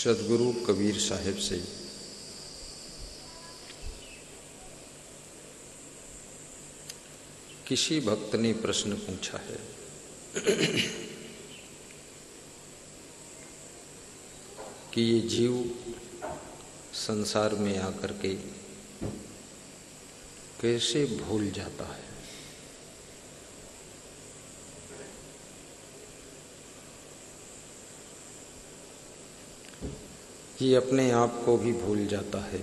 सदगुरु कबीर साहिब से किसी भक्त ने प्रश्न पूछा है कि ये जीव संसार में आकर के कैसे भूल जाता है। ये अपने आप को भी भूल जाता है,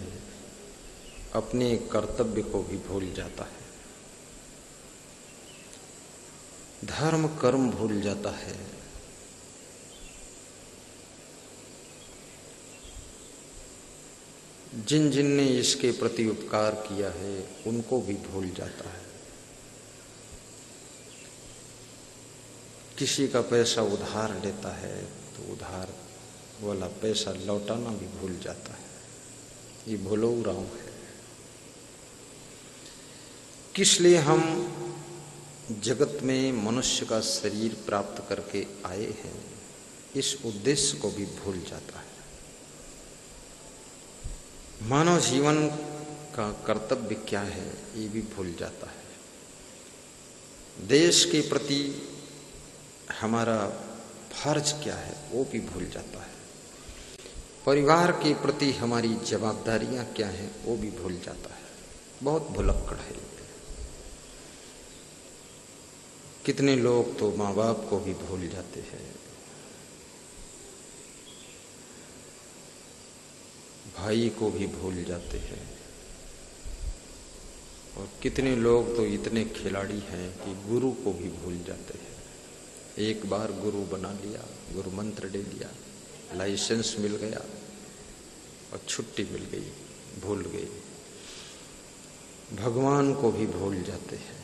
अपने कर्तव्य को भी भूल जाता है, धर्म कर्म भूल जाता है, जिन जिन ने इसके प्रति उपकार किया है उनको भी भूल जाता है, किसी का पैसा उधार लेता है तो उधार वाला पैसा लौटाना भी भूल जाता है। ये भुलौराव है। किस लिए हम जगत में मनुष्य का शरीर प्राप्त करके आए हैं, इस उद्देश्य को भी भूल जाता है। मानव जीवन का कर्तव्य क्या है ये भी भूल जाता है। देश के प्रति हमारा फर्ज क्या है वो भी भूल जाता है। परिवार के प्रति हमारी जवाबदारियां क्या हैं वो भी भूल जाता है। बहुत भुलक्कड़ है। कितने लोग तो माँ बाप को भी भूल जाते हैं, भाई को भी भूल जाते हैं, और कितने लोग तो इतने खिलाड़ी हैं कि गुरु को भी भूल जाते हैं। एक बार गुरु बना लिया, गुरु मंत्र ले लिया, लाइसेंस मिल गया और छुट्टी मिल गई, भूल गई। भगवान को भी भूल जाते हैं।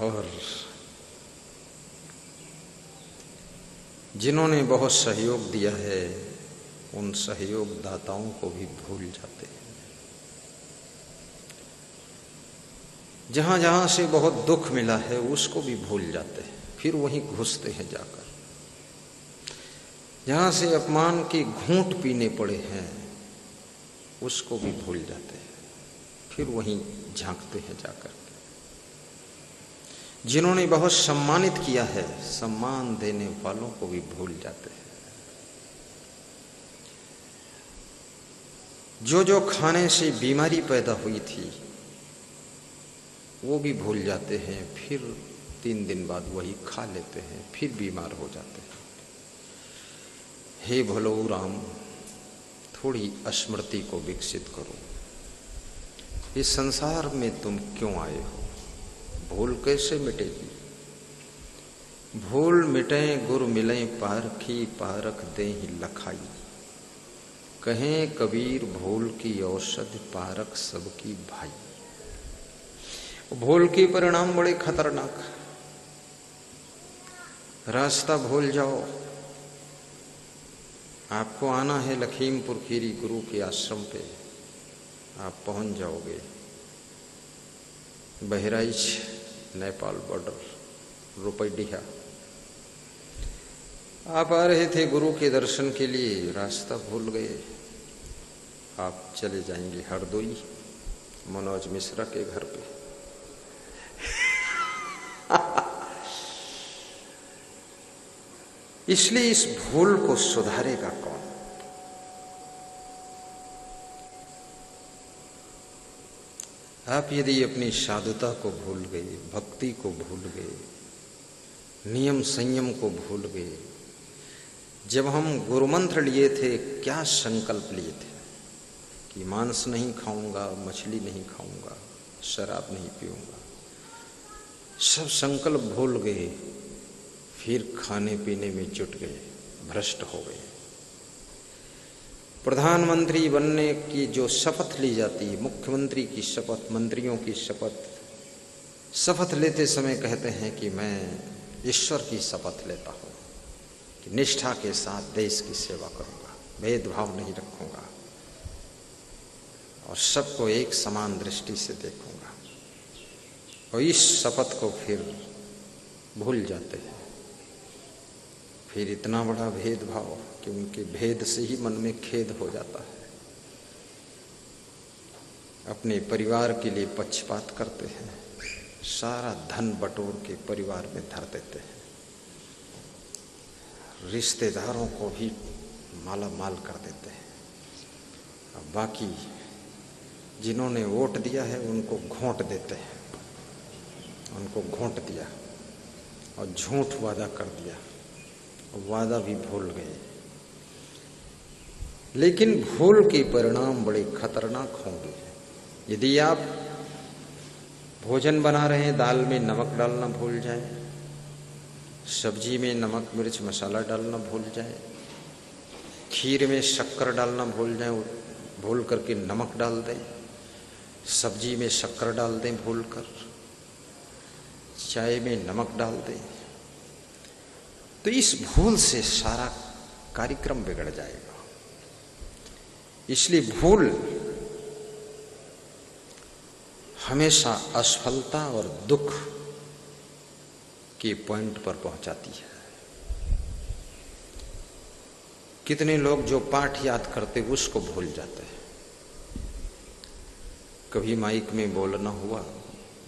और जिन्होंने बहुत सहयोग दिया है उन सहयोग दाताओं को भी भूल जाते हैं। जहां जहां से बहुत दुख मिला है उसको भी भूल जाते हैं, फिर वहीं घुसते हैं जाकर। जहां से अपमान के घूंट पीने पड़े हैं उसको भी भूल जाते हैं, फिर वहीं झांकते हैं जाकर। जिन्होंने बहुत सम्मानित किया है, सम्मान देने वालों को भी भूल जाते हैं। जो जो खाने से बीमारी पैदा हुई थी वो भी भूल जाते हैं, फिर 3 दिन बाद वही खा लेते हैं, फिर बीमार हो जाते हैं। हे भुलौराम, थोड़ी स्मृति को विकसित करो। इस संसार में तुम क्यों आए हो? भूल कैसे मिटेगी? भूल मिटे गुर मिले पारखी, पारख देहि लखाई। कहें कबीर भूल की औषधि, पारख सबकी भाई। भूल के परिणाम बड़े खतरनाक। रास्ता भूल जाओ। आपको आना है लखीमपुर खीरी गुरु के आश्रम पे, आप पहुंच जाओगे बहराइच नेपाल बॉर्डर, रुपैडिहा। आप आ रहे थे गुरु के दर्शन के लिए, रास्ता भूल गए, आप चले जाएंगे हरदोई मनोज मिश्रा के घर पे। इसलिए इस भूल को सुधारेगा कौन? आप यदि अपनी साधुता को भूल गए, भक्ति को भूल गए, नियम संयम को भूल गए। जब हम गुरुमंत्र लिए थे क्या संकल्प लिए थे कि मांस नहीं खाऊंगा, मछली नहीं खाऊंगा, शराब नहीं पीऊंगा। सब संकल्प भूल गए, फिर खाने पीने में जुट गए, भ्रष्ट हो गए। प्रधानमंत्री बनने की जो शपथ ली जाती है, मुख्यमंत्री की शपथ, मंत्रियों की शपथ, शपथ लेते समय कहते हैं कि मैं ईश्वर की शपथ लेता हूं कि निष्ठा के साथ देश की सेवा करूंगा, भेदभाव नहीं रखूंगा और सबको एक समान दृष्टि से देखूंगा। और इस शपथ को फिर भूल जाते हैं, फिर इतना बड़ा भेदभाव कि उनके भेद से ही मन में खेद हो जाता है। अपने परिवार के लिए पक्षपात करते हैं, सारा धन बटोर के परिवार में धर देते हैं, रिश्तेदारों को भी माला माल कर देते हैं। अब बाकी जिन्होंने वोट दिया है उनको घोंट देते हैं, उनको घोंट दिया और झूठ वादा कर दिया, वादा भी भूल गए। लेकिन भूल के परिणाम बड़े खतरनाक होंगे। यदि आप भोजन बना रहे हैं, दाल में नमक डालना भूल जाए, सब्जी में नमक मिर्च मसाला डालना भूल जाए, खीर में शक्कर डालना भूल जाए, भूल करके नमक डाल दें, सब्जी में शक्कर डाल दें भूल कर, चाय में नमक डाल दें, तो इस भूल से सारा कार्यक्रम बिगड़ जाएगा। इसलिए भूल हमेशा असफलता और दुख के पॉइंट पर पहुंचाती है। कितने लोग जो पाठ याद करते उसको भूल जाते हैं। कभी माइक में बोलना हुआ,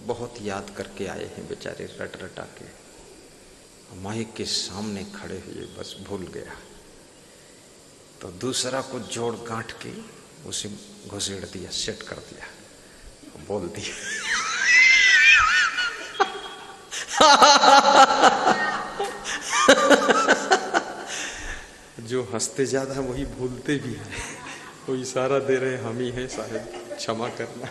बहुत याद करके आए हैं बेचारे रट रटा के, माइक के सामने खड़े हुए बस भूल गया, तो दूसरा को जोड़ गांठ के उसे घुसेड़ दिया, सेट कर दिया, बोल दिया। जो हंसते ज्यादा वही भूलते भी हैं। कोई इशारा दे रहे हम ही हैं साहब, क्षमा करना।